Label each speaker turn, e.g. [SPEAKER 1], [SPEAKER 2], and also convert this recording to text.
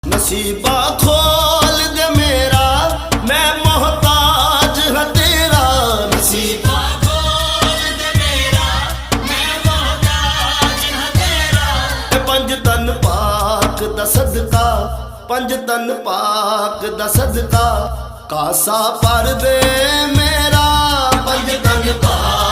[SPEAKER 1] नसीबा खोल दे मेरा, मैं मोहताज हाँ तेरा। नसीबा खोल दे मेरा, मैं मोहताज हाँ तेरा। पंज तन पाक दा सदका, पंज तन पाक दा सदका, कासा पर दे मेरा। पंज तन पाक